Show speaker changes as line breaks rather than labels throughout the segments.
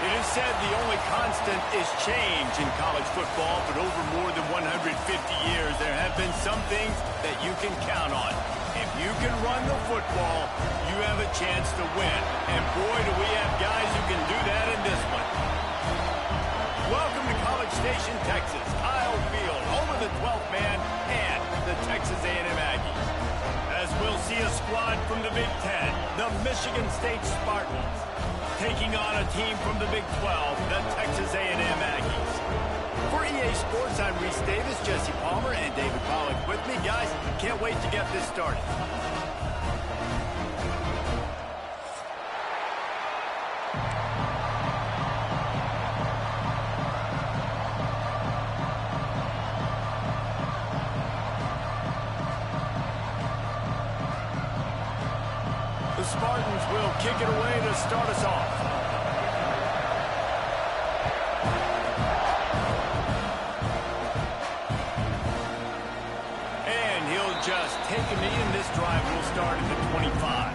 It is said the only constant is change in college football, but over more than 150 years, there have been some things that you can count on. If you can run the football, you have a chance to win. And boy, do we have guys who can do that in this one. Welcome to College Station, Texas. Kyle Field, home of the 12th man and the Texas A&M Aggies. As we'll see a squad from the Big Ten, the Michigan State Spartans, taking on a team from the Big 12, the Texas A&M Aggies. For EA Sports, I'm Reese Davis, Jesse Palmer, and David Pollack with me. Guys, can't wait to get this started. The Spartans will kick it away to start us off. And he'll just take a knee, and this drive will start at the 25.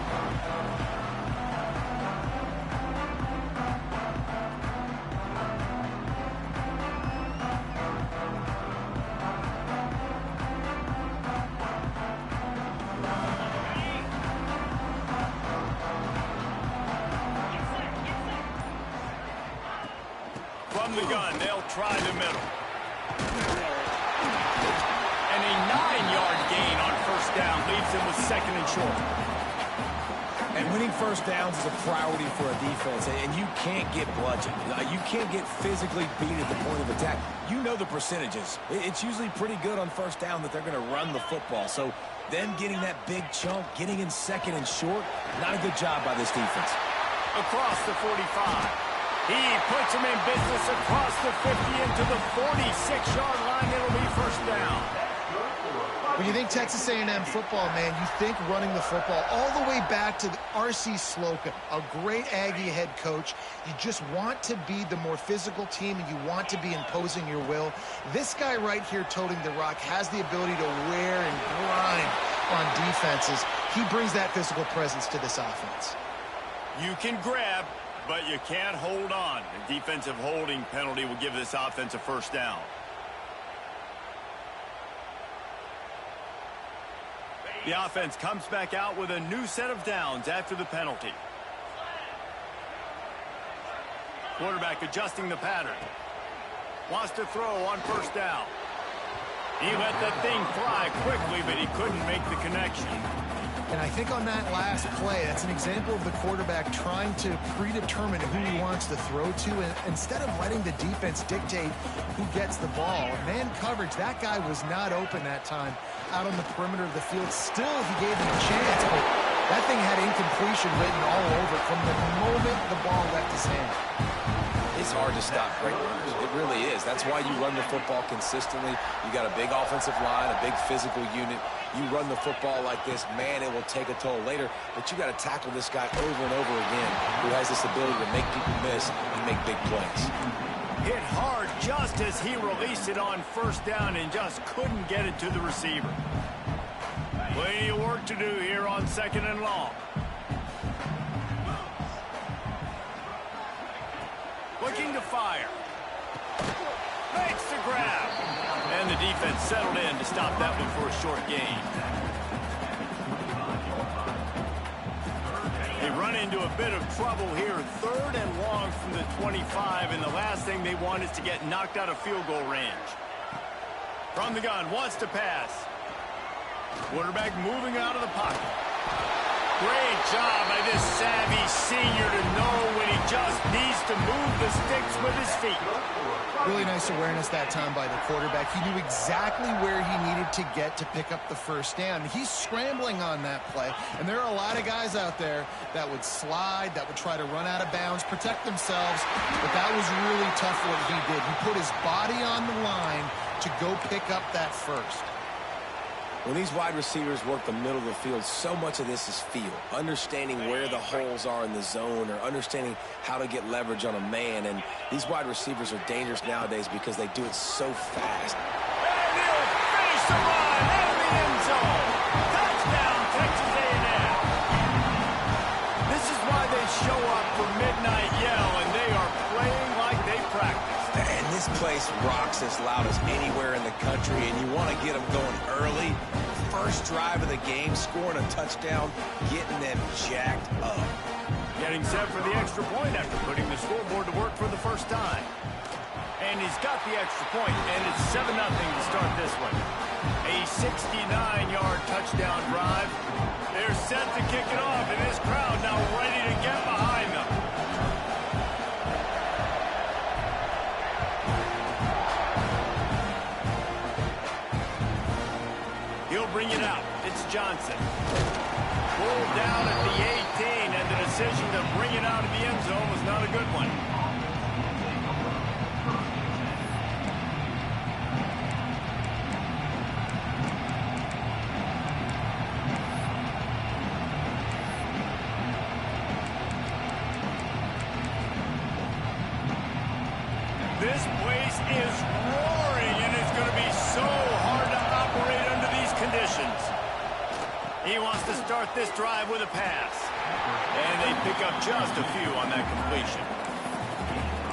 From the gun, they'll try the middle. And a 9-yard gain on first down leaves them with second and short.
And winning first downs is a priority for a defense, and you can't get bludgeoned. You can't get physically beat at the point of attack. You know the percentages. It's usually pretty good on first down that they're going to run the football. So them getting that big chunk, getting in second and short, not a good job by this defense.
Across the 45. He puts him in business across the 50 into the 46-yard line. It'll be first down.
When you think Texas A&M football, man, you think running the football all the way back to R.C. Slocum, a great Aggie head coach. You just want to be the more physical team, and you want to be imposing your will. This guy right here toting the rock has the ability to wear and grind on defenses. He brings that physical presence to this offense.
You can grab, but you can't hold on. The defensive holding penalty will give this offense a first down. The offense comes back out with a new set of downs after the penalty. Quarterback adjusting the pattern. Wants to throw on first down. He let that thing fly quickly, but he couldn't make the connection.
And I think on that last play, that's an example of the quarterback trying to predetermine who he wants to throw to, and instead of letting the defense dictate who gets the ball. Man coverage, that guy was not open that time out on the perimeter of the field. Still, he gave him a chance, but that thing had incompletion written all over it from the moment the ball left his hand.
It's hard to stop great runners. It really is. That's why you run the football consistently. You got a big offensive line, a big physical unit. You run the football like this, man, it will take a toll later. But you got to tackle this guy over and over again who has this ability to make people miss and make big plays.
Hit hard just as he released it on first down and just couldn't get it to the receiver. Plenty of work to do here on second and long. Looking to fire. Makes the grab. And the defense settled in to stop that one for a short gain. They run into a bit of trouble here. Third and long from the 25, and the last thing they want is to get knocked out of field goal range. From the gun, wants to pass. Quarterback moving out of the pocket. Great job by this savvy senior to know when he just needs to move the sticks with his feet.
Really nice awareness that time by the quarterback. He knew exactly where he needed to get to pick up the first down. He's scrambling on that play, and there are a lot of guys out there that would slide, that would try to run out of bounds, protect themselves, but that was really tough what he did. He put his body on the line to go pick up that first.
When these wide receivers work the middle of the field, so much of this is feel. Understanding where the holes are in the zone, or understanding how to get leverage on a man. And these wide receivers are dangerous nowadays because they do it so fast.
And he'll finish the run out of the end zone. Touchdown, Texas A&M. This is why they show up for Midnight Yell, and they are playing
place rocks as loud as anywhere in the country, and you want to get them going early. First drive of the game, scoring a touchdown, getting them jacked up.
Getting set for the extra point after putting the scoreboard to work for the first time. And he's got the extra point, and it's 7-0 to start this one. A 69-yard touchdown drive. They're set to kick it off, and this crowd now ready to get behind them. He'll bring it out. It's Johnson. Pulled down at the 18, and the decision to bring it out of the end zone was not a good one. This place is roaring, and it's going to be so hard to operate under these conditions. He wants to start this drive with a pass. And they pick up just a few on that completion.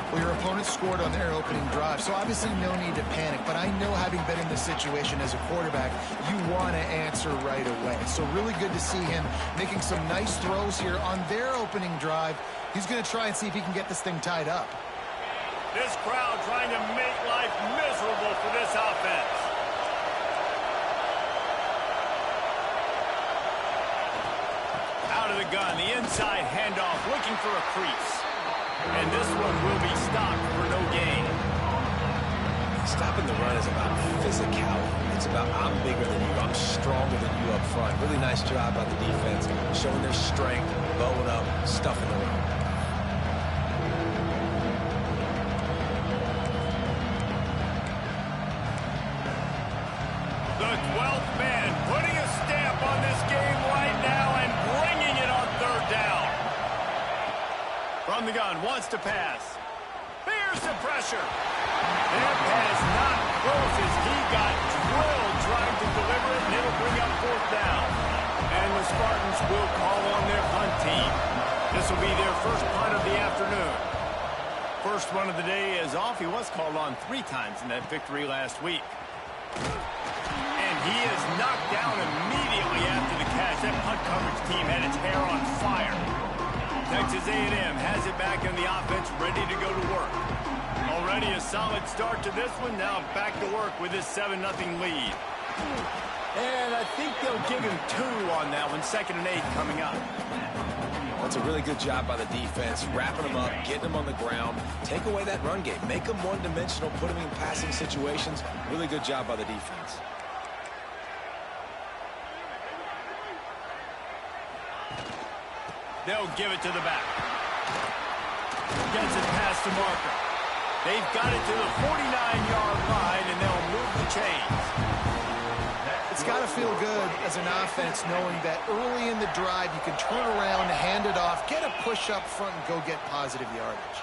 Well, your opponent scored on their opening drive, so obviously no need to panic. But I know, having been in this situation as a quarterback, you want to answer right away. So really good to see him making some nice throws here on their opening drive. He's going to try and see if he can get this thing tied up.
This crowd trying to make life miserable for this offense. Out of the gun, the inside handoff, looking for a crease. And this one will be stopped for no gain.
Stopping the run is about physicality. It's about, I'm bigger than you, I'm stronger than you up front. Really nice job by the defense, showing their strength, bowing up, stuffing the run.
The 12th man putting a stamp on this game right now and bringing it on third down. From the gun, wants to pass. There's the pressure. That pass not close as he got drilled trying to deliver it, and it'll bring up fourth down. And the Spartans will call on their punt team. This will be their first punt of the afternoon. First one of the day is off. He was called on 3 times in that victory last week. And he is knocked down immediately after the catch. That punt coverage team had its hair on fire. Texas A&M has it back in the offense, ready to go to work. Already a solid start to this one. Now back to work with this 7-0 lead. And I think they'll give him 2 on that one. 2nd and 8 coming up.
That's a really good job by the defense, wrapping them up, getting them on the ground. Take away that run game. Make them one-dimensional, put them in passing situations. Really good job by the defense.
They'll give it to the back. Gets it past the marker. They've got it to the 49-yard line, and they'll move the chains.
It's got to feel good as an offense knowing that early in the drive you can turn around, hand it off, get a push up front, and go get positive yardage.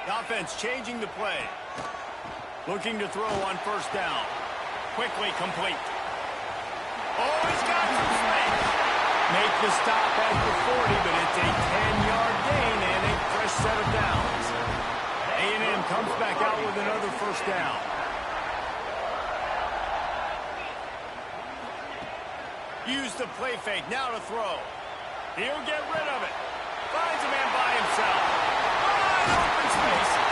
The offense changing the play. Looking to throw on first down. Quickly complete. Oh, he's got some space. Make the stop at the 40, but it's a 10-yard gain and a fresh set of downs. A&M comes back out with another first down. Use the play fake, now to throw. He'll get rid of it. Finds a man by himself. Wide open spaces.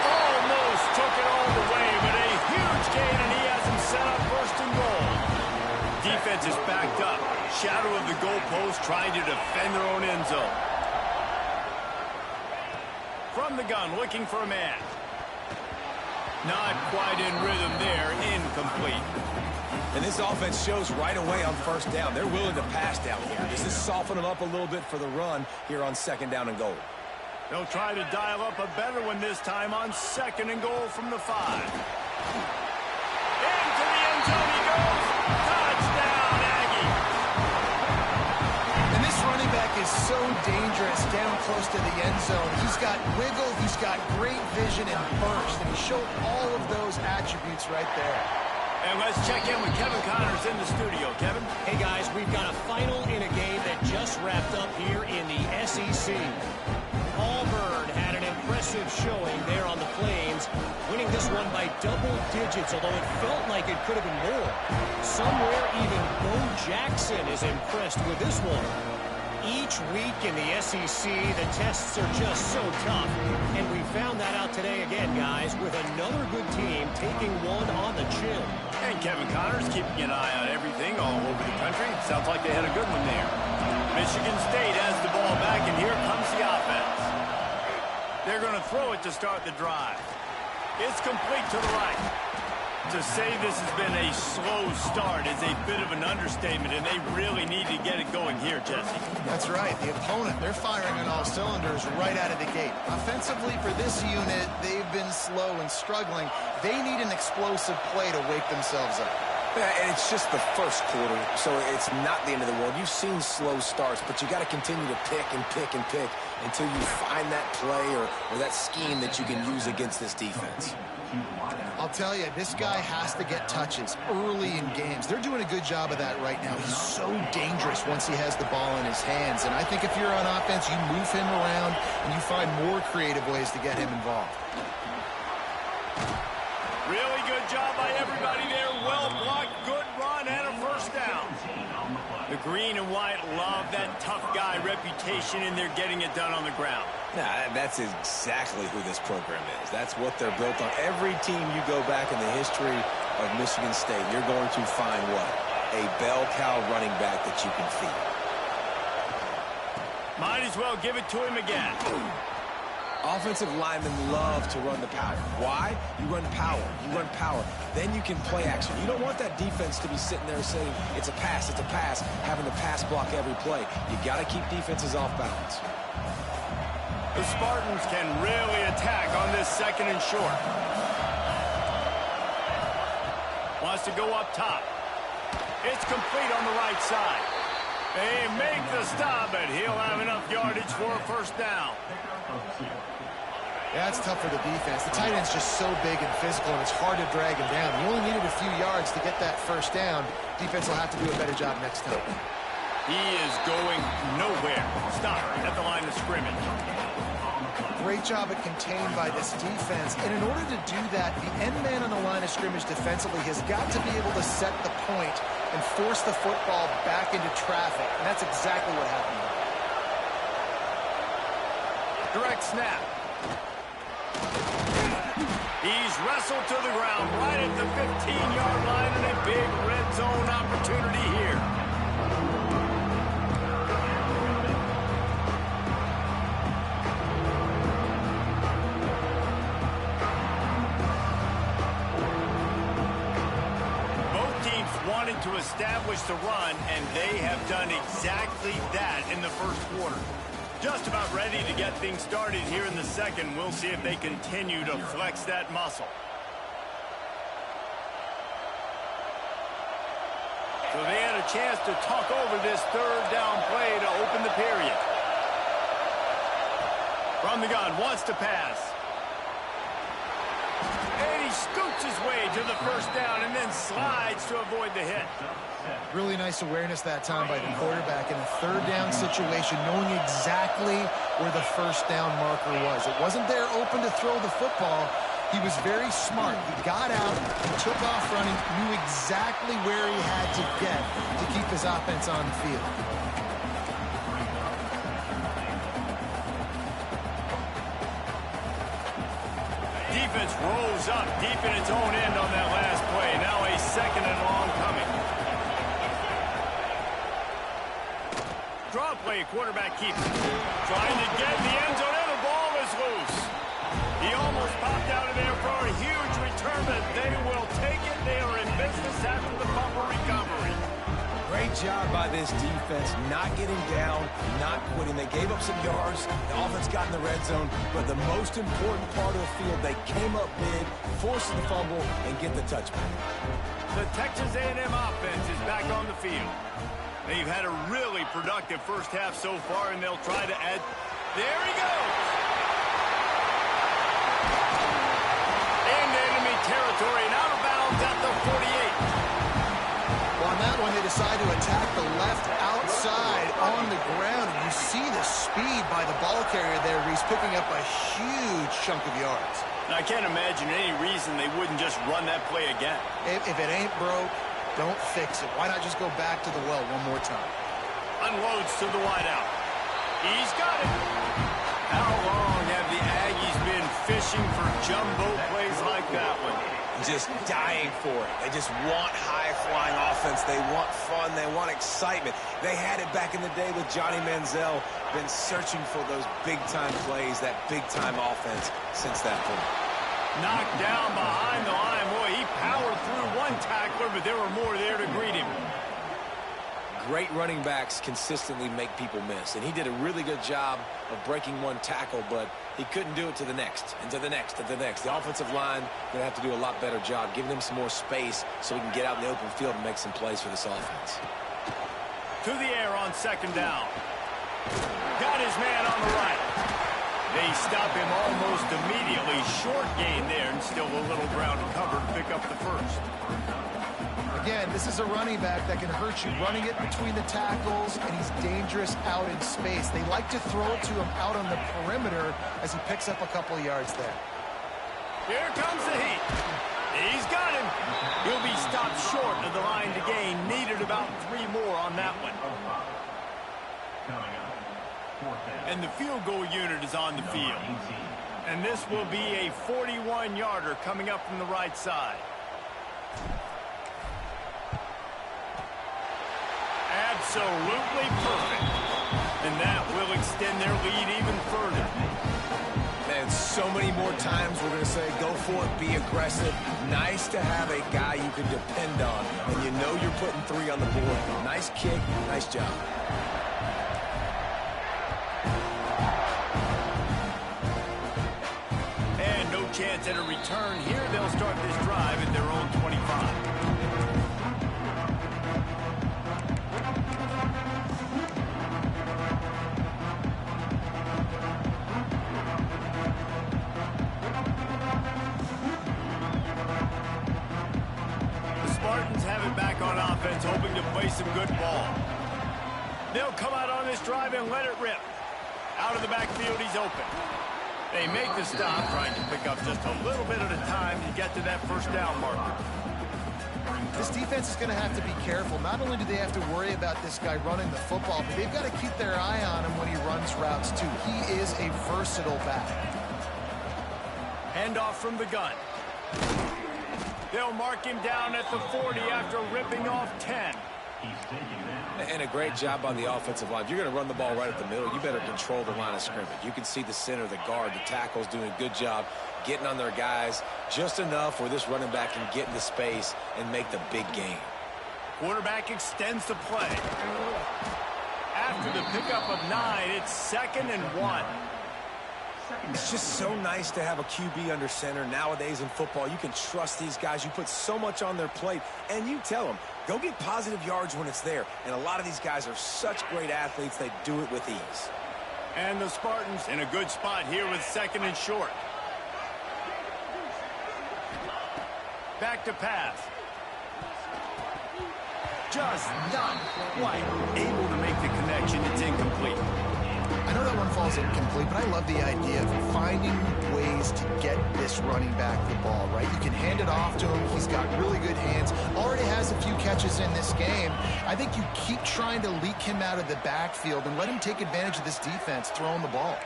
Almost took it all the way, but a huge gain, and he has him set up first and goal. Defense is backed up. Shadow of the goalpost, trying to defend their own end zone. From the gun, looking for a man. Not quite in rhythm there, incomplete.
And this offense shows right away on first down. They're willing to pass down here. Does this soften them up a little bit for the run here on 2nd down and goal?
They'll try to dial up a better one this time on 2nd and goal from the 5. Into the end zone he goes. Touchdown, Aggie.
And this running back is so dangerous down close to the end zone. He's got wiggle, he's got great vision and burst, and he showed all of those attributes right there.
And let's check in with Kevin Connors in the studio. Kevin?
Hey, guys, we've got a final in a game that just wrapped up here in the SEC. Auburn had an impressive showing there on the Plains, winning this one by double digits, although it felt like it could have been more. Somewhere even Bo Jackson is impressed with this one. Each week in the SEC, the tests are just so tough, and we found that out today again, guys, with another good team taking one on the chin.
And Kevin Connor's keeping an eye on everything all over the country. Sounds like they had a good one there. Michigan State has the ball back, and here comes the offense. They're going to throw it to start the drive. It's complete to the right. To say this has been a slow start is a bit of an understatement, and they really need to get it going here, Jesse.
That's right. The opponent, they're firing on all cylinders right out of the gate. Offensively, for this unit, they've been slow and struggling. They need an explosive play to wake themselves up.
Yeah, and it's just the first quarter, so it's not the end of the world. You've seen slow starts, but you got to continue to pick and pick and pick until you find that play or that scheme that you can use against this defense.
I'll tell you, this guy has to get touches early in games. They're doing a good job of that right now. He's so dangerous once he has the ball in his hands. And I think if you're on offense, you move him around and you find more creative ways to get him involved.
Really good job by everybody there. Well blocked, good run, and a first down. The green and white love that tough guy reputation, and they're getting it done on the ground.
Nah, that's exactly who this program is. That's what they're built on. Every team you go back in the history of Michigan State, you're going to find what? A bell cow running back that you can feed.
Might as well give it to him again.
Offensive linemen love to run the power. Why? You run power. You run power. Then you can play action. You don't want that defense to be sitting there saying, it's a pass, having to pass block every play. You got to keep defenses off balance.
The Spartans can really attack on this second and short. Wants to go up top. It's complete on the right side. They make the stop, but he'll have enough yardage for a first down.
Yeah, it's tough for the defense. The tight end's just so big and physical, and it's hard to drag him down. He only needed a few yards to get that first down. Defense will have to do a better job next time.
He is going nowhere. Stop at the line of scrimmage.
Great job at contained by this defense. And in order to do that, the end man on the line of scrimmage defensively has got to be able to set the point and force the football back into traffic. And that's exactly what happened.
Direct snap. He's wrestled to the ground right at the 15-yard line, and a big red zone opportunity here. Wanted to establish the run, and they have done exactly that in the first quarter. Just about ready to get things started here in the second. We'll see if they continue to flex that muscle. So they had a chance to talk over this third down play to open the period. From the gun, wants to pass. And he scoots his way to the first down and then slides to avoid the hit.
Really nice awareness that time by the quarterback in a third down situation, knowing exactly where the first down marker was. It wasn't there open to throw the football. He was very smart. He got out, he took off running, knew exactly where he had to get to keep his offense on the field.
Defense rolls up deep in its own end on that last play. Now a second and long coming. Draw play, quarterback keeps it. Trying to get in the end zone, and the ball is loose. He almost popped out of there for a huge return, but they will take it. They are in business after the fumble recovery.
Great job by this defense, not getting down, not quitting. They gave up some yards. The offense got in the red zone, but the most important part of the field, they came up big, forced the fumble, and get the touchback.
The Texas A&M offense is back on the field. They've had a really productive first half so far, and they'll try to add. There he goes! Into enemy territory and out of bounds at the 48.
Well, On that one, they decide to attack the left outside on the ground. And you see the speed by the ball carrier there. He's picking up a huge chunk of yards.
And I can't imagine any reason they wouldn't just run that play again.
If it ain't broke, don't fix it. Why not just go back to the well one more time?
Unloads to the wideout. He's got it. How long have the Aggies been fishing for jumbo plays like that one?
Just dying for it. They just want high-flying offense. They want fun. They want excitement. They had it back in the day with Johnny Manziel. Been searching for those big-time plays, that big-time offense since that point.
Knocked down behind the line. Boy, he powered through one tackler, but there were more there to greet him.
Great running backs consistently make people miss, and he did a really good job of breaking one tackle, but he couldn't do it to the next, and to the next, and to the next. The offensive line going to have to do a lot better job, giving them some more space so we can get out in the open field and make some plays for this offense.
To the air on second down. Got his man on the right. They stop him almost immediately. Short gain there, and still a little ground to cover to pick up the first.
Again, this is a running back that can hurt you, running it between the tackles, and he's dangerous out in space. They like to throw it to him out on the perimeter as he picks up a couple of yards there.
Here comes the heat. He's got him. He'll be stopped short of the line to gain. Needed about 3 more on that one. And the field goal unit is on the field. And this will be a 41-yarder coming up from the right side. Absolutely perfect. And that will extend their lead even further.
And so many more times we're going to say, go for it, be aggressive. Nice to have a guy you can depend on, and you know you're putting 3 on the board. Nice kick, nice job.
And no chance at a return here. They'll start this drive at their own 25. Back on offense, hoping to play some good ball. They'll come out on this drive and let it rip. Out of the backfield, he's open. They make the stop, trying to pick up just a little bit at a time to get to that first down marker.
This defense is going to have to be careful. Not only do they have to worry about this guy running the football, but they've got to keep their eye on him when he runs routes, too. He is a versatile back.
Handoff from the gun. They'll mark him down at the 40 after ripping off 10.
And a great job on the offensive line. If you're going to run the ball right at the middle, you better control the line of scrimmage. You can see the center, the guard, the tackles doing a good job getting on their guys just enough where this running back can get into space and make the big gain.
Quarterback extends the play. After the pickup of 9, it's 2nd and 1.
It's just so nice to have a QB under center. Nowadays in football, you can trust these guys. You put so much on their plate, and you tell them, go get positive yards when it's there. And a lot of these guys are such great athletes, they do it with ease.
And the Spartans in a good spot here with 2nd and short. Back to pass. Just not quite able to make the connection. It's incomplete.
I know that one falls incomplete, but I love the idea of finding ways to get this running back the ball, right? You can hand it off to him. He's got really good hands. Already has a few catches in this game. I think you keep trying to leak him out of the backfield and let him take advantage of this defense throwing the ball.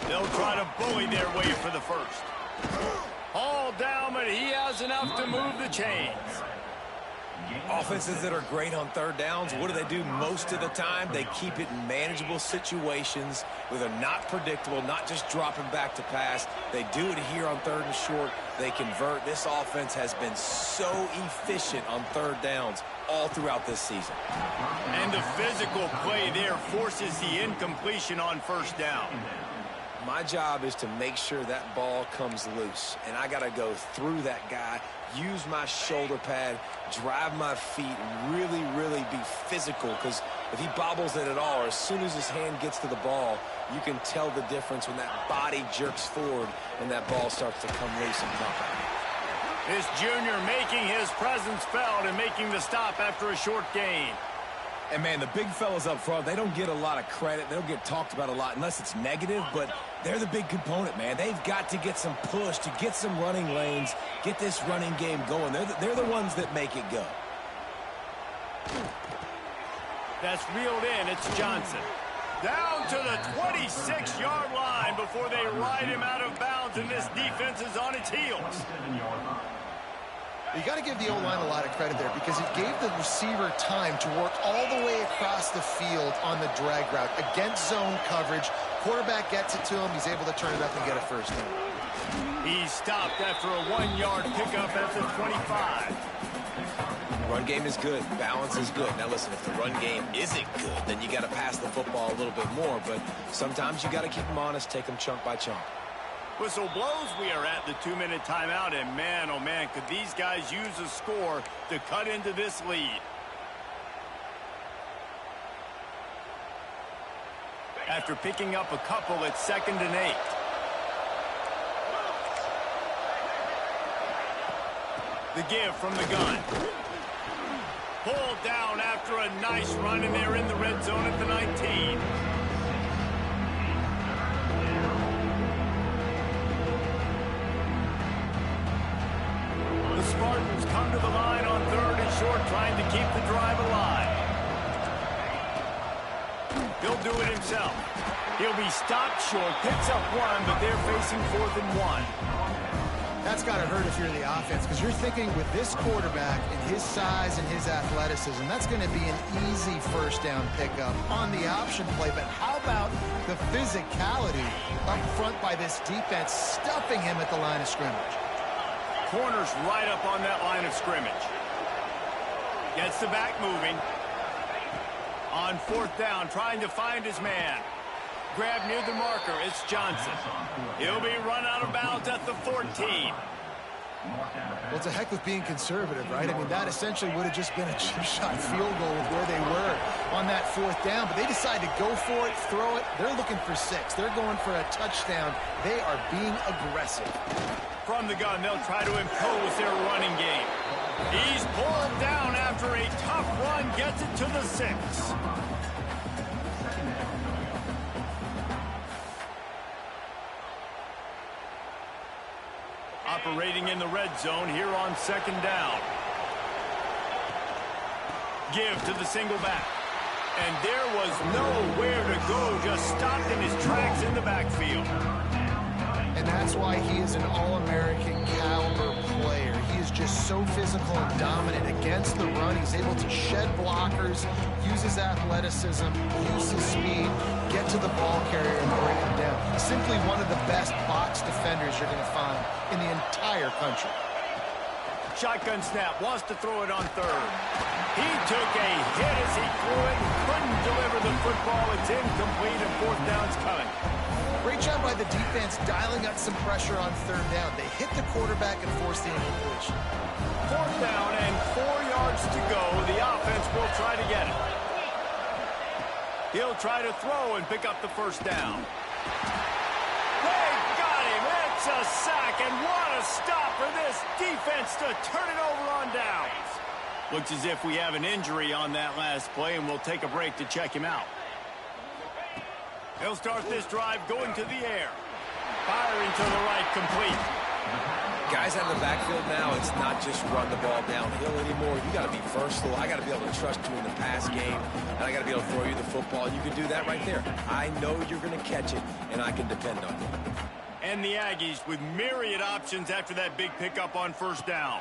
They'll try to bully their way for the first. Hauled down, but he has enough to move the chains.
Offenses that are great on 3rd downs, what do? Most of the time, they keep it in manageable situations where they're not predictable, not just dropping back to pass. They do it here on 3rd and short. They convert. This offense has been so efficient on 3rd downs all throughout this season.
And the physical play there forces the incompletion on 1st down.
My job is to make sure that ball comes loose, and I got to go through that guy, use my shoulder pad, drive my feet, and really be physical, because if he bobbles it at all, or as soon as his hand gets to the ball, you can tell the difference when that body jerks forward and that ball starts to come loose and pop out.
This junior making his presence felt and making the stop after a short gain.
And, man, the big fellas up front, they don't get a lot of credit. They don't get talked about a lot unless it's negative, but they're the big component, man. They've got to get some push, to get some running lanes, get this running game going. They're the ones that make it go.
That's reeled in. It's Johnson. Down to the 26-yard line before they ride him out of bounds, and this defense is on its heels.
You got to give the O-line a lot of credit there because it gave the receiver time to work all the way across the field on the drag route against zone coverage. Quarterback gets it to him. He's able to turn it up and get a first down.
He stopped after a 1-yard pickup at the 25.
Run game is good. Balance is good. Now, listen, if the run game isn't good, then you got to pass the football a little bit more. But sometimes you got to keep them honest, take them chunk by chunk.
Whistle blows. We are at the 2-minute timeout, and man, oh man, could these guys use a score to cut into this lead. After picking up a couple, it's 2nd and 8. The give from the gun. Pulled down after a nice run, and they're in the red zone at the 19. The Spartans come to the line on 3rd and short, trying to keep the drive alive. He'll do it himself. He'll be stopped short, picks up 1, but they're facing 4th and 1.
That's got to hurt if you're the offense because you're thinking with this quarterback and his size and his athleticism, that's going to be an easy first down pickup on the option play. But how about the physicality up front by this defense, stuffing him at the line of scrimmage?
Corners right up on that line of scrimmage. Gets the back moving. On 4th down, trying to find his man. Grab near the marker, it's Johnson. He'll be run out of bounds at the 14.
Well, it's a heck of being conservative, right? I mean, that essentially would have just been a chip-shot field goal of where they were on that 4th down. But they decided to go for it, throw it. They're looking for 6. They're going for a touchdown. They are being aggressive.
From the gun, they'll try to impose their running game. He's pulled down after a tough run, gets it to the 6. Operating in the red zone here on 2nd down. Give to the single back. And there was nowhere to go, just stopped in his tracks in the backfield.
And that's why he is an All-American caliber player. He is just so physical and dominant against the run. He's able to shed blockers, use his athleticism, use his speed, get to the ball carrier and break him down. Simply one of the best box defenders you're going to find in the entire country.
Shotgun snap, wants to throw it on 3rd. He took a hit as he threw it and couldn't deliver the football. It's incomplete and 4th down's coming.
Great job by the defense dialing up some pressure on 3rd down. They hit the quarterback and forced the incompletion.
4th down and 4 yards to go. The offense will try to get it. He'll try to throw and pick up the 1st down. They got him. It's a sack, and what a stop for this defense to turn it over on downs. Looks as if we have an injury on that last play, and we'll take a break to check him out. He'll start this drive going to the air. Firing to the right, complete.
Guys out of the backfield now, it's not just run the ball downhill anymore. You got to be versatile. I got to be able to trust you in the pass game, and I got to be able to throw you the football. You can do that right there. I know you're going to catch it, and I can depend on you.
And the Aggies with myriad options after that big pickup on 1st down.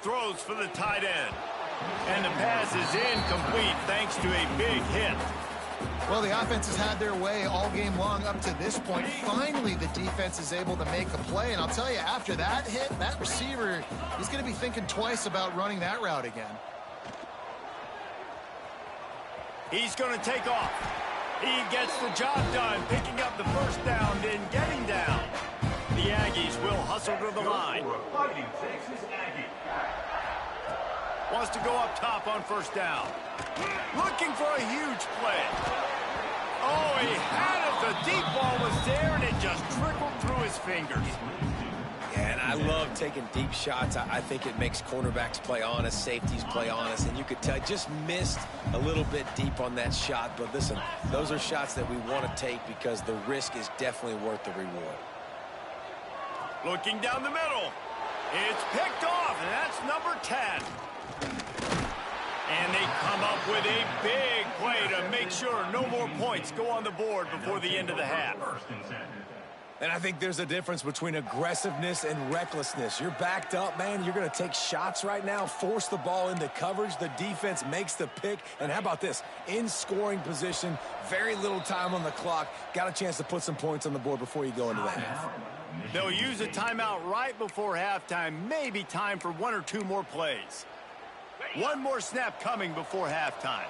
Throws for the tight end. And the pass is incomplete thanks to a big hit.
Well, the offense has had their way all game long up to this point. Finally, the defense is able to make a play. And I'll tell you, after that hit, that receiver, he's going to be thinking twice about running that route again.
He's going to take off. He gets the job done, picking up the first down, then getting down. The Aggies will hustle to the line. Wants to go up top on first down. Looking for a huge play. Oh, he had it. The deep ball was there, and it just trickled through his fingers.
Yeah, and I love taking deep shots. I think it makes cornerbacks play honest, safeties play honest, and you could tell just missed a little bit deep on that shot. But listen, those are shots that we want to take because the risk is definitely worth the reward.
Looking down the middle. It's picked off, and that's number 10. And they come up with a big play to make sure no more points go on the board before the end of the half.
And I think there's a difference between aggressiveness and recklessness. You're backed up, man. You're going to take shots right now, force the ball into coverage. The defense makes the pick. And how about this? In scoring position, very little time on the clock. Got a chance to put some points on the board before you go into the half.
They'll use a timeout right before halftime. Maybe time for one or two more plays. One more snap coming before halftime.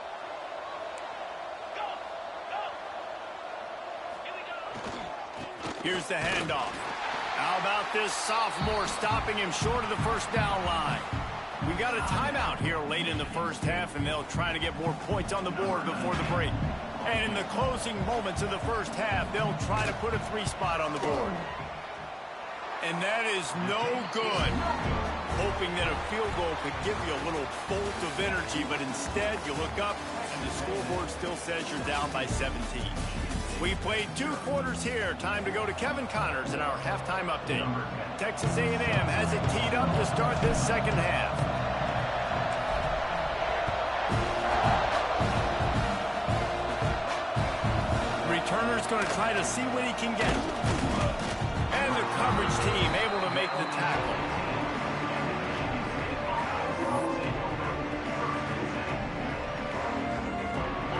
Here's the handoff. How about this sophomore stopping him short of the first down line? We got a timeout here late in the first half, and they'll try to get more points on the board before the break. And in the closing moments of the first half, they'll try to put a 3-spot on the board. And that is no good. Hoping that a field goal could give you a little bolt of energy, but instead you look up and the scoreboard still says you're down by 17. We played 2 quarters here. Time to go to Kevin Connors in our halftime update. Texas A&M has it teed up to start this second half. The returner's going to try to see what he can get. And the coverage team able to make the tackle.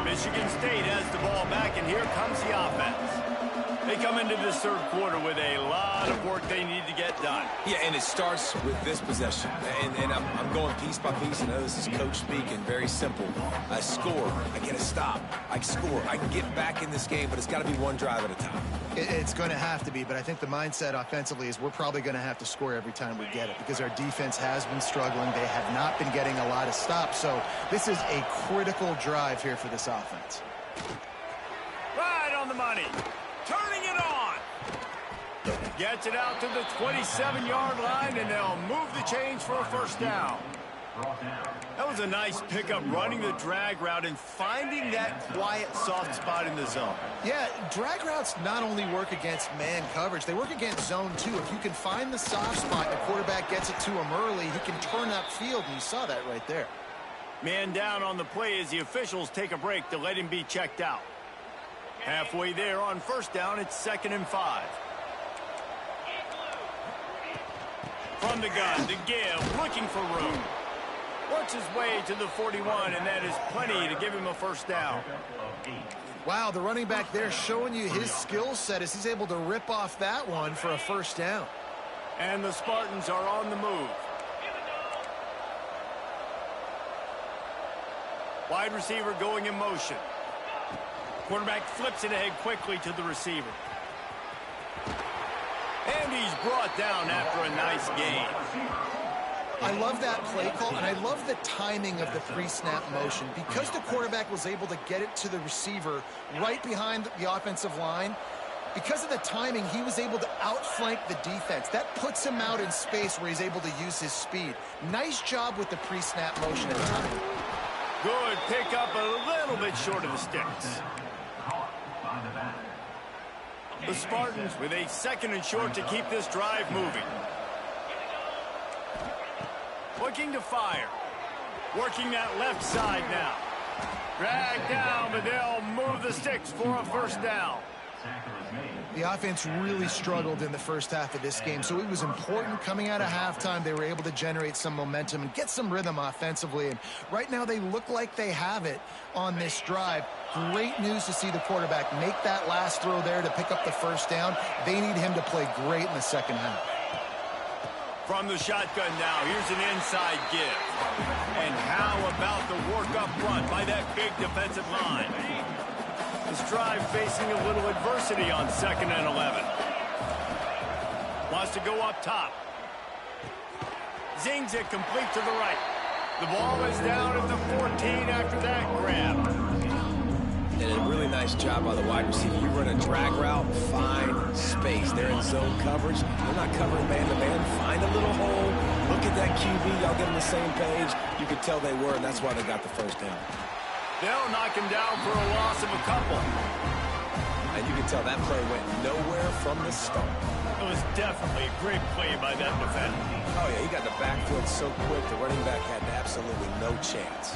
Michigan State has the ball back, and here comes the offense. They come into this third quarter with a lot of work they need to get done.
Yeah, and it starts with this possession. And I'm going piece by piece. I know this is coach speaking. Very simple. I score. I get a stop. I score. I can get back in this game, but it's got to be one drive at a time.
It's going to have to be, but I think the mindset offensively is we're probably going to have to score every time we get it because our defense has been struggling. They have not been getting a lot of stops, so this is a critical drive here for this offense.
Right on the money. Turning it on. Gets it out to the 27-yard line, and they'll move the chains for a first down. That was a nice pickup, running the drag route and finding that quiet, soft spot in the zone.
Yeah, drag routes not only work against man coverage, they work against zone too. If you can find the soft spot and the quarterback gets it to him early, he can turn upfield, and you saw that right there.
Man down on the play as the officials take a break to let him be checked out. Halfway there on first down, it's 2nd and 5. From the gun, the give, looking for room. Works his way to the 41, and that is plenty to give him a first down.
Wow, the running back there showing you his skill set as he's able to rip off that one for a first down.
And the Spartans are on the move. Wide receiver going in motion. Quarterback flips it ahead quickly to the receiver. And he's brought down after a nice gain.
I love that play call, and I love the timing of the pre-snap motion. Because the quarterback was able to get it to the receiver right behind the offensive line, because of the timing, he was able to outflank the defense. That puts him out in space where he's able to use his speed. Nice job with the pre-snap motion and timing.
Good pick up, a little bit short of the sticks. The Spartans with a 2nd and short to keep this drive moving. Looking to fire. Working that left side now. Drag down, but they'll move the sticks for a first down.
The offense really struggled in the first half of this game, so it was important coming out of halftime. They were able to generate some momentum and get some rhythm offensively, and right now they look like they have it on this drive. Great news to see the quarterback make that last throw there to pick up the first down. They need him to play great in the second half.
From the shotgun now, here's an inside give. And how about the work up front by that big defensive line? This drive facing a little adversity on 2nd and 11. Wants to go up top. Zings it complete to the right. The ball is down at the 14 after that grab.
And a really nice job by the wide receiver. You run a drag route, find space. They're in zone coverage. They're not covering man-to-man. Find a little hole. Look at that QB. Y'all get on the same page. You could tell they were, and that's why they got the first down.
They'll knock him down for a loss of a couple.
And you can tell that play went nowhere from the start.
It was definitely a great play by that defender.
Oh, yeah, he got the backfield so quick, the running back had absolutely no chance.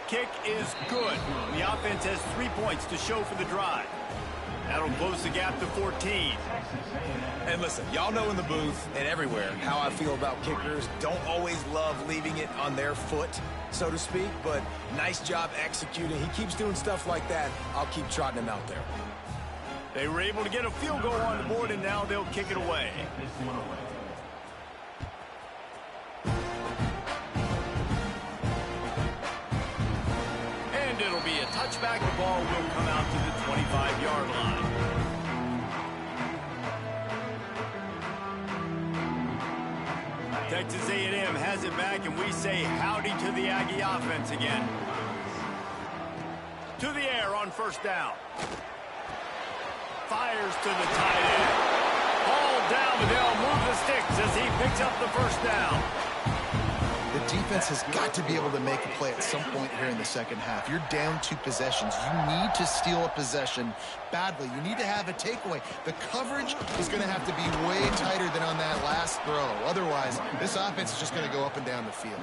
Kick is good. The offense has 3 points to show for the drive. That'll close the gap to 14.
And listen, y'all know in the booth and everywhere how I feel about kickers. Don't always love leaving it on their foot, so to speak, but nice job executing. He keeps doing stuff like that. I'll keep trotting him out there.
They were able to get a field goal on the board, and now they'll kick it away. And it'll be a touchback. The ball will come out to the 25-yard line. Texas A&M has it back, and we say howdy to the Aggie offense again. To the air on 1st down. Fires to the tight end. Ball down, but they'll move the sticks as he picks up the 1st down.
The defense has got to be able to make a play at some point here in the second half. You're down 2 possessions. You need to steal a possession badly. You need to have a takeaway. The coverage is going to have to be way tighter than on that last throw. Otherwise, this offense is just going to go up and down the field.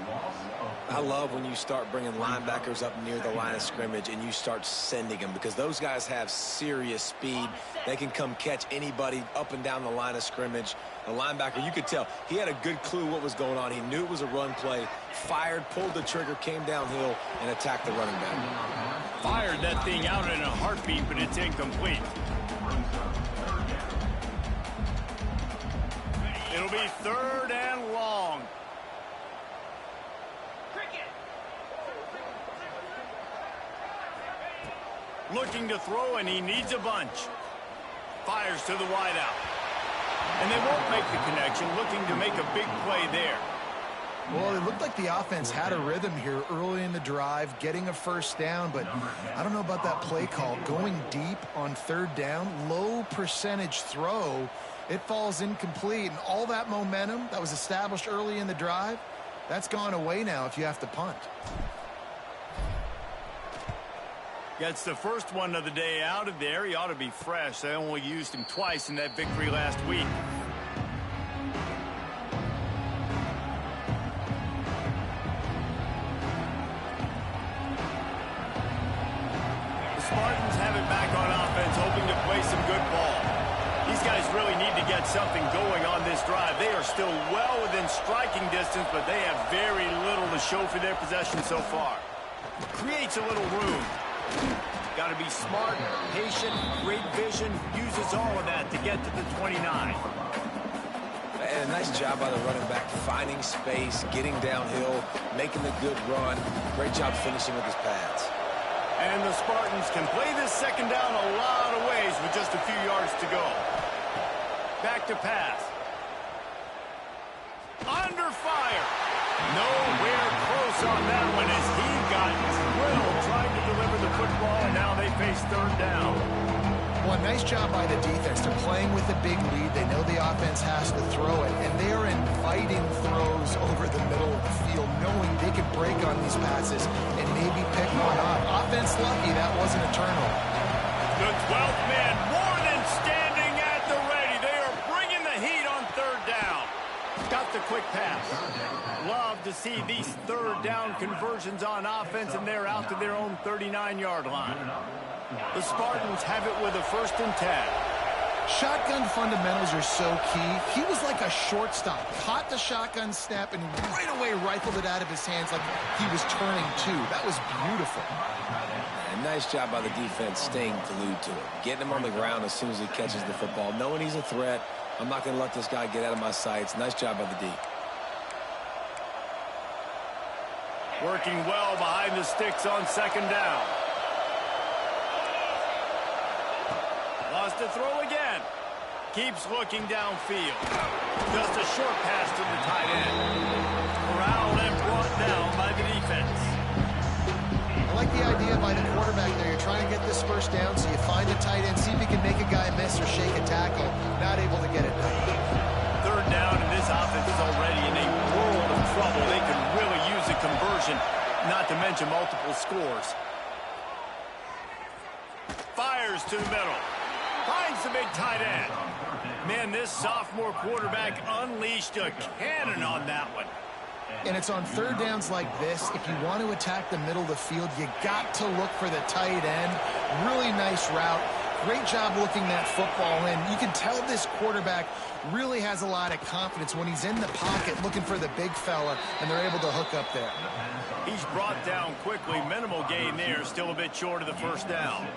I love when you start bringing linebackers up near the line of scrimmage and you start sending them, because those guys have serious speed. They can come catch anybody up and down the line of scrimmage. The linebacker, you could tell, he had a good clue what was going on. He knew it was a run play, fired, pulled the trigger, came downhill, and attacked the running back.
Fired that thing out in a heartbeat, but it's incomplete. It'll be 3rd and long. Looking to throw, and he needs a bunch. Fires to the wideout. And they won't make the connection, looking to make a big play there.
Well, it looked like the offense had a rhythm here early in the drive, getting a 1st down, but I don't know about that play call. Going deep on 3rd down, low percentage throw, it falls incomplete, and all that momentum that was established early in the drive, that's gone away now if you have to punt.
Gets the first one of the day out of there. He ought to be fresh. They only used him twice in that victory last week. The Spartans have it back on offense, hoping to play some good ball. These guys really need to get something going on this drive. They are still well within striking distance, but they have very little to show for their possession so far. Creates a little room. Got to be smart, patient, great vision, uses all of that to get to the 29.
And a nice job by the running back, finding space, getting downhill, making the good run. Great job finishing with his pads.
And the Spartans can play this 2nd down a lot of ways with just a few yards to go. Back to pass. Under fire. Nowhere close on that one as he got drilled trying to deliver the football, and now they face 3rd down.
Well, nice job by the defense. They're playing with a big lead. They know the offense has to throw it, and they are inviting throws over the middle of the field, knowing they can break on these passes and maybe pick one up. Offense lucky that wasn't a turnover.
The 12th man more than standing at the ready. They are bringing the heat on 3rd down. Got the quick pass. Love to see these 3rd down conversions on offense, and they're out to their own 39-yard line. The Spartans have it with a 1st and 10.
Shotgun fundamentals are so key. He was like a shortstop. Caught the shotgun snap and right away rifled it out of his hands like he was turning two. That was beautiful.
And nice job by the defense staying glued to it. Getting him on the ground as soon as he catches the football. Knowing he's a threat. I'm not going to let this guy get out of my sights. Nice job by the D.
Working well behind the sticks on 2nd down. to throw again. Keeps looking downfield. Just a short pass to the tight end. Corralled and brought down by the defense.
I like the idea by the quarterback there. You're trying to get this first down, so you find the tight end, see if he can make a guy miss or shake a tackle. Not able to get it done.
Third down, and this offense is already in a world of trouble. They could really use a conversion, not to mention multiple scores. Fires to the middle. Finds the big tight end. Man, this sophomore quarterback unleashed a cannon on that one.
And it's on third downs like this. If you want to attack the middle of the field, you got to look for the tight end. Really nice route. Great job looking that football in. You can tell this quarterback really has a lot of confidence when he's in the pocket looking for the big fella, and they're able to hook up there.
He's brought down quickly. Minimal gain there. Still a bit short of the first down.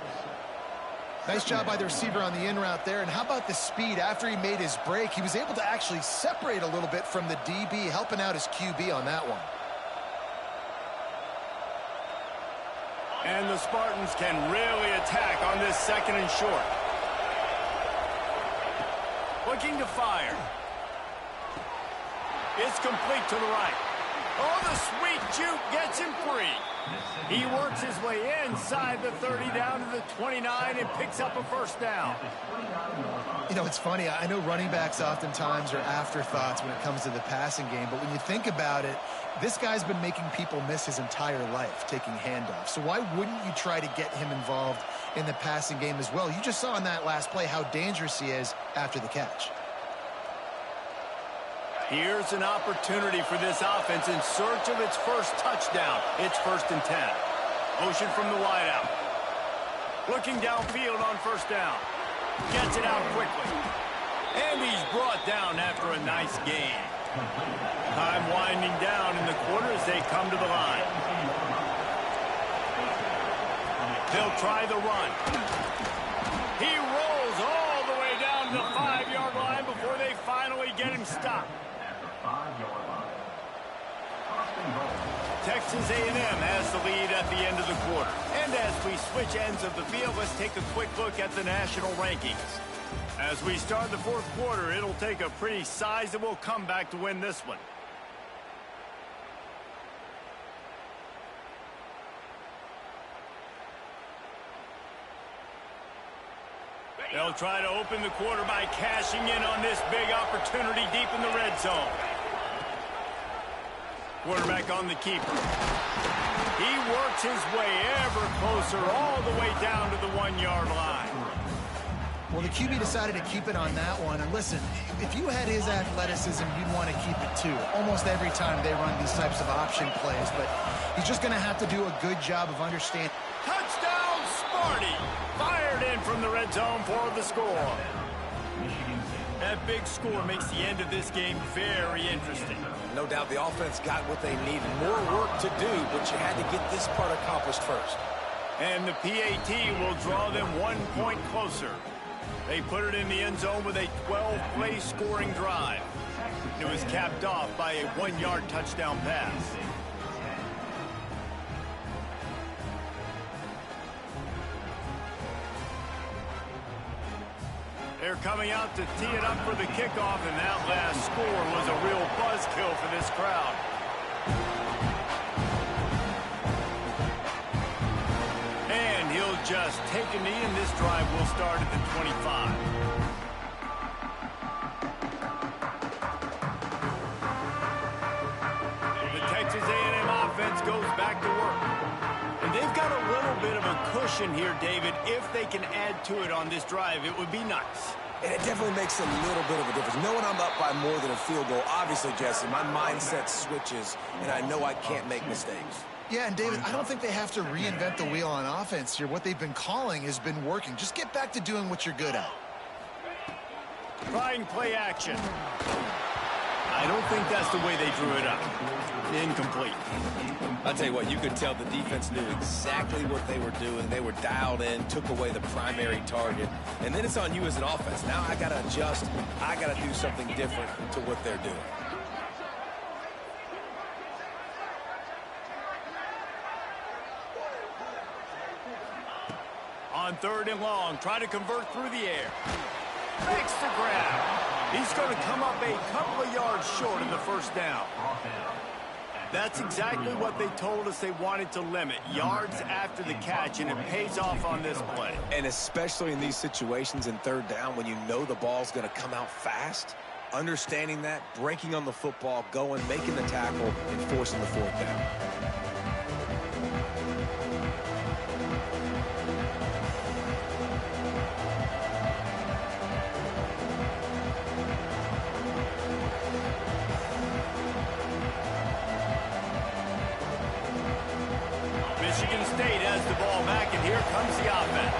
Nice job by the receiver on the in route there. And how about the speed? After he made his break, he was able to actually separate a little bit from the DB, helping out his QB on that one.
And the Spartans can really attack on this second and short. Looking to fire. It's complete to the right. Oh, the sweet juke gets him free. He works his way inside the 30 down to the 29 and picks up a first down.
You know, it's funny. I know running backs oftentimes are afterthoughts when it comes to the passing game, but when you think about it, this guy's been making people miss his entire life taking handoffs. So why wouldn't you try to get him involved in the passing game as well? You just saw in that last play how dangerous he is after the catch.
Here's an opportunity for this offense in search of its first touchdown. It's 1st and 10. Motion from the wideout. Looking downfield on first down. Gets it out quickly. And he's brought down after a nice gain. Time winding down in the quarter as they come to the line. They'll try the run. He rolls all the way down to the 5-yard line before they finally get him stopped. Texas A&M has the lead at the end of the quarter. And as we switch ends of the field, let's take a quick look at the national rankings. As we start the fourth quarter, it'll take a pretty sizable comeback to win this one. They'll try to open the quarter by cashing in on this big opportunity deep in the red zone. Quarterback on the keeper. He works his way ever closer all the way down to the 1-yard line.
Well, the QB decided to keep it on that one. And listen, if you had his athleticism, you'd want to keep it too. Almost every time they run these types of option plays. But he's just going to have to do a good job of understanding.
Touchdown, Sparty! Fired in from the red zone for the score. That big score makes the end of this game very interesting.
No doubt the offense got what they needed. More work to do, but you had to get this part accomplished first.
And the PAT will draw them 1 point closer. They put it in the end zone with a 12-play scoring drive. It was capped off by a 1-yard touchdown pass. They're coming out to tee it up for the kickoff, and that last score was a real buzzkill for this crowd. And he'll just take a knee, and this drive will start at the 25. The Texas A&M offense goes back to work. And they've got a little bit of a cushion here, David. If they can add to it on this drive, it would be nice.
And it definitely makes a little bit of a difference. Knowing I'm up by more than a field goal, obviously, Jesse, my mindset switches, and I know I can't make mistakes.
Yeah, and David, I don't think they have to reinvent the wheel on offense here. What they've been calling has been working. Just get back to doing what you're good at.
Trying play action. I don't think that's the way they drew it up. Incomplete.
I'll tell you what, you could tell the defense knew exactly what they were doing. They were dialed in, took away the primary target. And then it's on you as an offense. Now I got to adjust. I got to do something different to what they're doing.
on 3rd and long. Try to convert through the air. Makes the grab. He's going to come up a couple of yards short of the first down. That's exactly what they told us they wanted to limit. Yards after the catch, and it pays off on this play.
And especially in these situations in 3rd down when you know the ball's going to come out fast, understanding that, breaking on the football, going, making the tackle, and forcing the 4th down.
Michigan State has the ball back, and here comes the offense.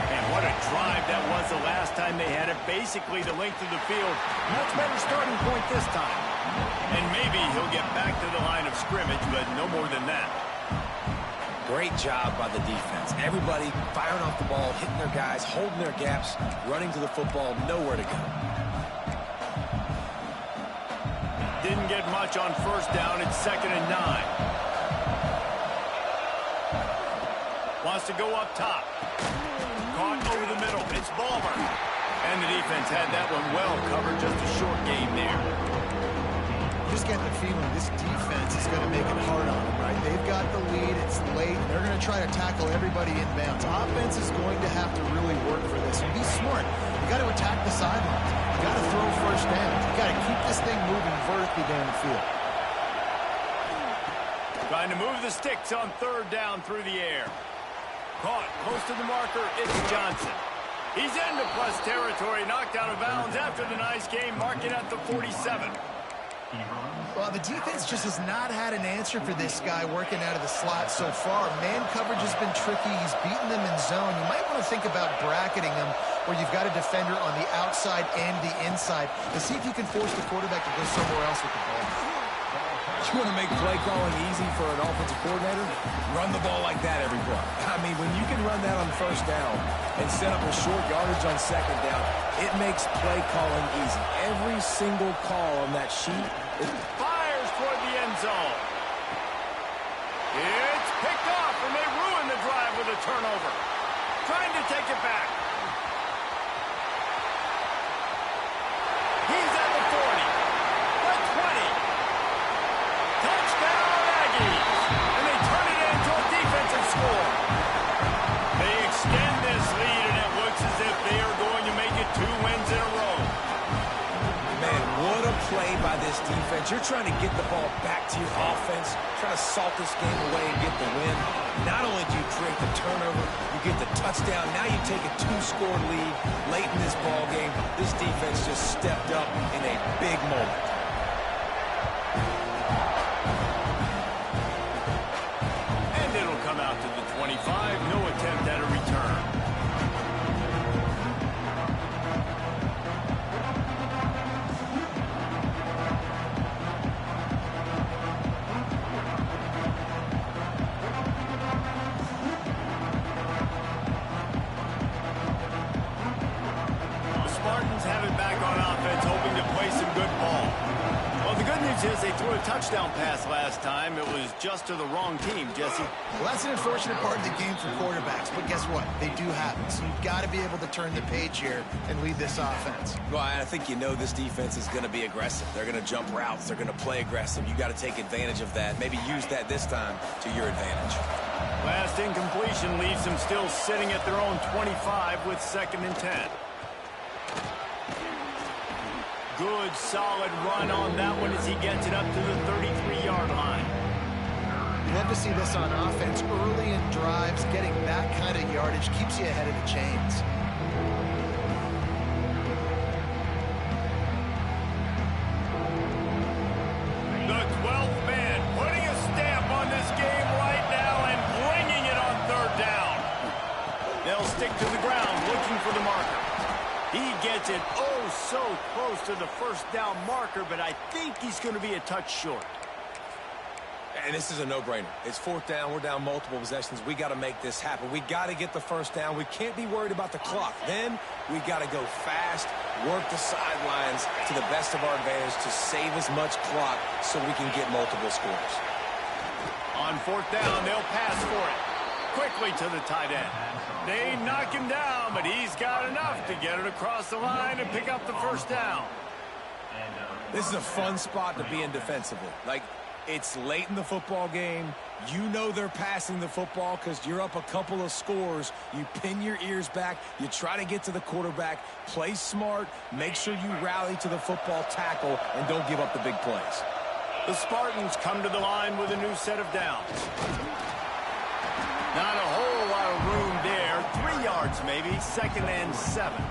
And what a drive that was the last time they had it, basically the length of the field. Much better starting point this time. And maybe he'll get back to the line of scrimmage, but no more than that.
Great job by the defense. Everybody firing off the ball, hitting their guys, holding their gaps, running to the football, nowhere to go.
Didn't get much on 1st down. It's 2nd and 9. Wants to go up top. Caught over the middle. It's Ballmer. And the defense had that one well covered. Just a short game there.
Just getting the feeling this defense is going to make it hard on them, right? They've got the lead. It's late. They're going to try to tackle everybody inbounds. Offense is going to have to really work for this. And be smart. You got to attack the sidelines. You got to throw 1st down. You got to keep this thing moving vertically down the field.
Trying to move the sticks on 3rd down through the air. Caught close to the marker. It's Johnson. He's into plus territory. Knocked out of bounds after the nice game, marking at the 47.
Well, the defense just has not had an answer for this guy working out of the slot so far. Man coverage has been tricky. He's beaten them in zone. You might want to think about bracketing him where you've got a defender on the outside and the inside to see if you can force the quarterback to go somewhere else with the ball.
You want to make play calling easy for an offensive coordinator? Run the ball like that every play. I mean, when you can run that on 1st down and set up a short yardage on 2nd down, it makes play calling easy. Every single call on that sheet.
Fires toward the end zone. It's picked off, and they ruin the drive with a turnover. Trying to take it back. He's at the 40. The 20. Touchdown, Aggies! And they turn it into a defensive score. They extend this lead, and it looks as if they are going to make it 2 wins in a row.
Man, what a play by this defense. You're trying to get the ball back to your offense, trying to salt this game away and get the win. Not only do you create the turnover, you get the touchdown. Now you take a 2-score lead late in this ball game. This defense just stepped up in a big moment.
Out to the 25, no attempt at a return. The Spartans have it back on offense, hoping to play some good ball. Well, the good news is they threw a touchdown pass last time. It was just to the wrong team, Jesse.
Well, that's an unfortunate part of the game for quarterbacks, but guess what? They do happen. So you've got to be able to turn the page here and lead this offense.
Well, I think you know this defense is going to be aggressive. They're going to jump routes. They're going to play aggressive. You got to take advantage of that. Maybe use that this time to your advantage.
Last incompletion leaves them still sitting at their own 25 with 2nd and 10. Good, solid run on that one as he gets it up to the 33-yard line.
You love to see this on offense. Early in drives, getting that kind of yardage keeps you ahead of the chains.
The 12th man putting a stamp on this game right now and bringing it on 3rd down. They'll stick to the ground looking for the marker. He gets it so close to the 1st down marker, but I think he's going to be a touch short.
And this is a no-brainer. It's 4th down. We're down multiple possessions. We got to make this happen. We got to get the 1st down. We can't be worried about the clock. Then we got to go fast, work the sidelines to the best of our advantage to save as much clock so we can get multiple scores.
On 4th down, they'll pass for it. quickly to the tight end. They knock him down, but he's got enough to get it across the line and pick up the first down.
This is a fun spot to be in defensively. Like, it's late in the football game. You know they're passing the football because you're up a couple of scores. You pin your ears back. You try to get to the quarterback. Play smart. Make sure you rally to the football tackle and don't give up the big plays.
The Spartans come to the line with a new set of downs. Not a whole lot of room there. 3 yards maybe. 2nd and 7.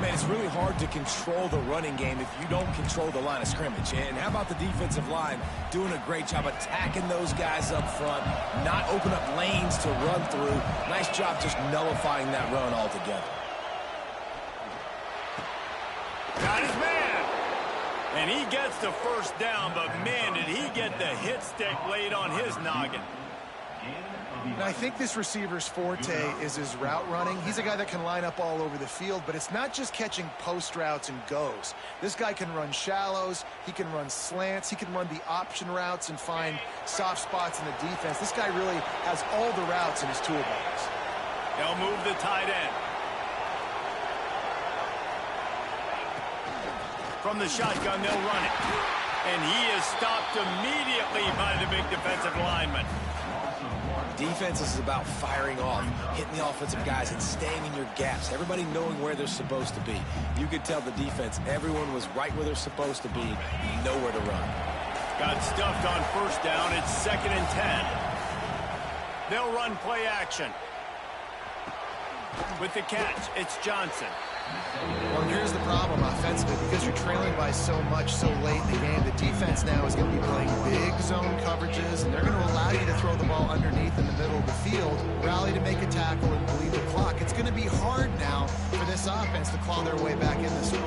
Man, it's really hard to control the running game if you don't control the line of scrimmage. And how about the defensive line doing a great job attacking those guys up front, not open up lanes to run through. Nice job just nullifying that run altogether.
Got his man. And he gets the first down, but man, did he get the hit stick laid on his noggin.
And I think this receiver's forte is his route running. He's a guy that can line up all over the field, but it's not just catching post routes and goes. This guy can run shallows, he can run slants, he can run the option routes and find soft spots in the defense. This guy really has all the routes in his toolbox.
They'll move the tight end. From the shotgun, they'll run it. And he is stopped immediately by the big defensive lineman.
Defense is about firing off, hitting the offensive guys, and staying in your gaps. Everybody knowing where they're supposed to be. You could tell the defense, everyone was right where they're supposed to be, nowhere to run.
Got stuffed on first down. It's 2nd and 10. They'll run play action. With the catch, it's Johnson.
Well, here's the problem offensively. Because you're trailing by so much so late in the game, the defense now is going to be playing big zone coverages, and they're going to allow you to throw the ball underneath in the middle of the field, rally to make a tackle, and bleed the clock. It's going to be hard now for this offense to claw their way back in this one.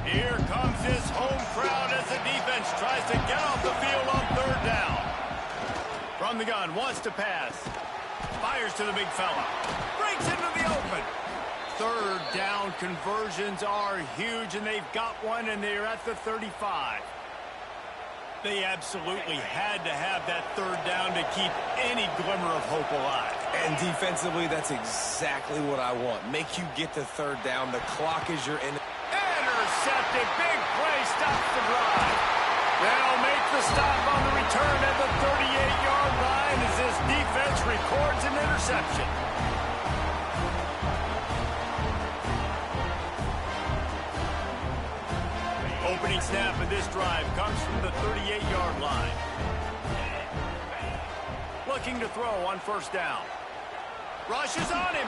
Here comes his home crowd as the defense tries to get off the field on 3rd down. From the gun, wants to pass. Fires to the big fella. Breaks into the open. 3rd down conversions are huge, and they've got one, and they're at the 35. They absolutely had to have that 3rd down to keep any glimmer of hope alive.
And defensively, that's exactly what I want. Make you get the 3rd down. The clock is your enemy.
Intercepted. Big play. Stops the drive. They'll make the stop on the return at the 38-yard line as this defense records an interception. Opening snap of this drive comes from the 38-yard line. Looking to throw on 1st down. Rushes on him.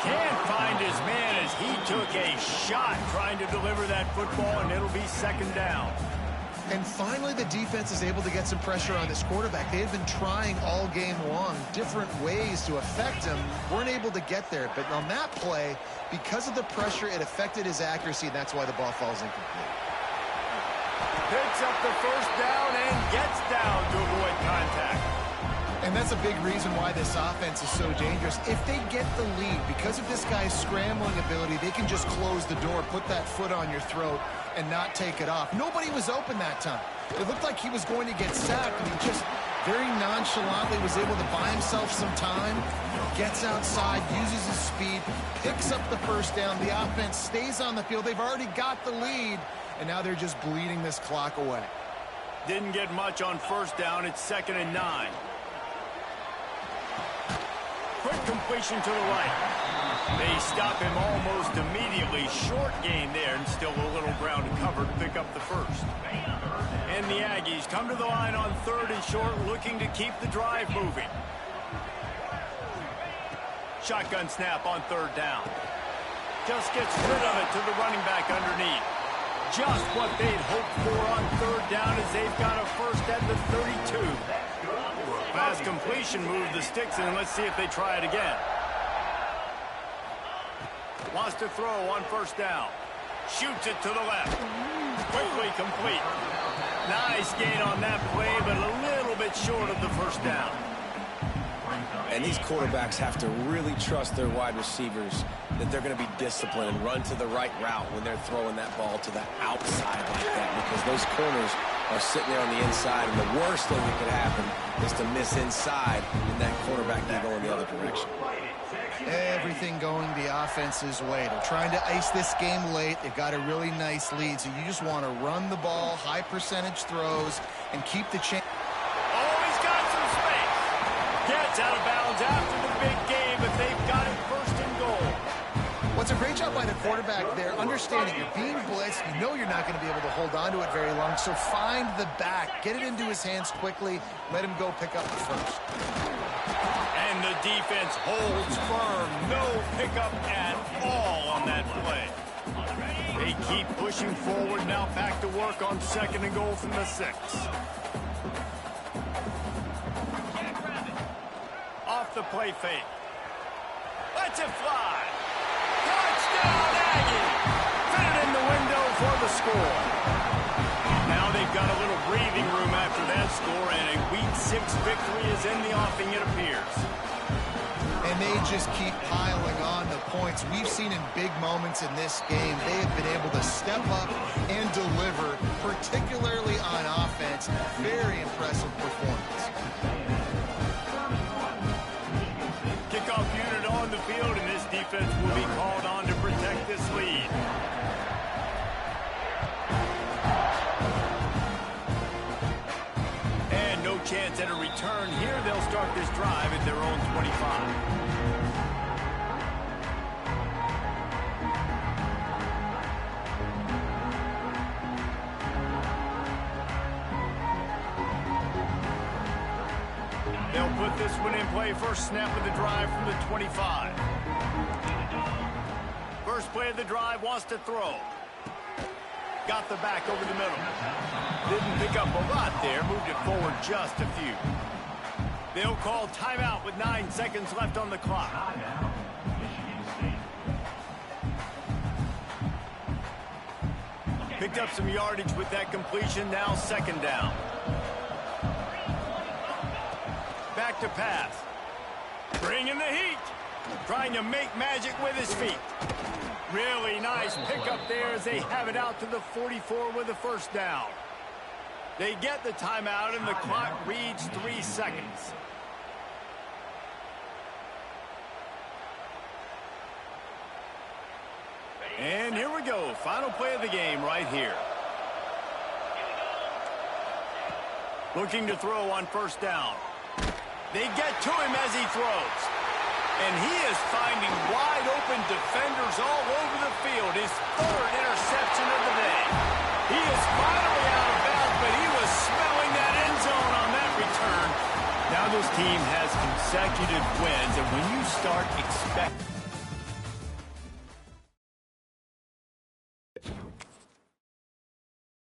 Can't find his man as he took a shot trying to deliver that football, and it'll be 2nd down.
And finally, the defense is able to get some pressure on this quarterback. They had been trying all game long different ways to affect him. Weren't able to get there. But on that play, because of the pressure, it affected his accuracy, and that's why the ball falls incomplete.
Picks up the first down and gets down to avoid contact.
And that's a big reason why this offense is so dangerous. If they get the lead, because of this guy's scrambling ability, they can just close the door, put that foot on your throat, and not take it off. Nobody was open that time. It looked like he was going to get sacked, and he just very nonchalantly was able to buy himself some time, gets outside, uses his speed, picks up the first down. The offense stays on the field. They've already got the lead, and now they're just bleeding this clock away.
Didn't get much on 1st down. It's 2nd and 9. Quick completion to the right. They stop him almost immediately. Short gain there, and still a little ground to cover to pick up the first. And the Aggies come to the line on 3rd and short, looking to keep the drive moving. Shotgun snap on 3rd down. Just gets rid of it to the running back underneath. Just what they'd hoped for on 3rd down as they've got a first at the 32. Fast completion moved the sticks in. Let's see if they try it again. Wants to throw on 1st down. Shoots it to the left. Quickly complete. Nice gain on that play, but a little bit short of the first down.
And these quarterbacks have to really trust their wide receivers that they're going to be disciplined and run to the right route when they're throwing that ball to the outside like that, because those corners are sitting there on the inside, and the worst thing that could happen is to miss inside, and that quarterback can go in the other direction.
Everything going the offense's way. They're trying to ice this game late. They've got a really nice lead, so you just want to run the ball, high percentage throws, and keep the chance.
Oh, he's got some space. Gets out of bounds after the big game, but they've got it first and goal.
What's a great job by the quarterback there, understanding you're being blitzed, you know you're not going to be able to hold on to it very long, so find the back, get it into his hands quickly, let him go pick up the first.
And the defense holds firm. No pickup at all on that play. They keep pushing forward. Now back to work on second and goal from the 6. Off the play fake. Lets it fly. Touchdown, Aggie! Fit it in the window for the score. Now they've got a little breathing room after that score, and a Week 6 victory is in the offing, it appears.
And they just keep piling on the points. We've seen in big moments in this game, they have been able to step up and deliver, particularly on offense. Very impressive performance.
Kickoff unit on the field, and this defense will be called on to protect this lead. And no chance at a return here. They'll start this drive at their own 25. They'll put this one in play. First snap of the drive from the 25. First play of the drive, wants to throw. Got the back over the middle. Didn't pick up a lot there. Moved it forward just a few. They'll call timeout with 9 seconds left on the clock. Picked up some yardage with that completion. Now second down. Back to pass. Bringing the heat. Trying to make magic with his feet. Really nice pickup there as they have it out to the 44 with a first down. They get the timeout and the clock reads 3 seconds. And here we go. Final play of the game right here. Looking to throw on first down. They get to him as he throws. And he is finding wide open defenders all over the field. His 3rd interception of the day. He is finally out of bounds, but he was smelling that end zone on that return. Now this team has consecutive wins, and when you start expecting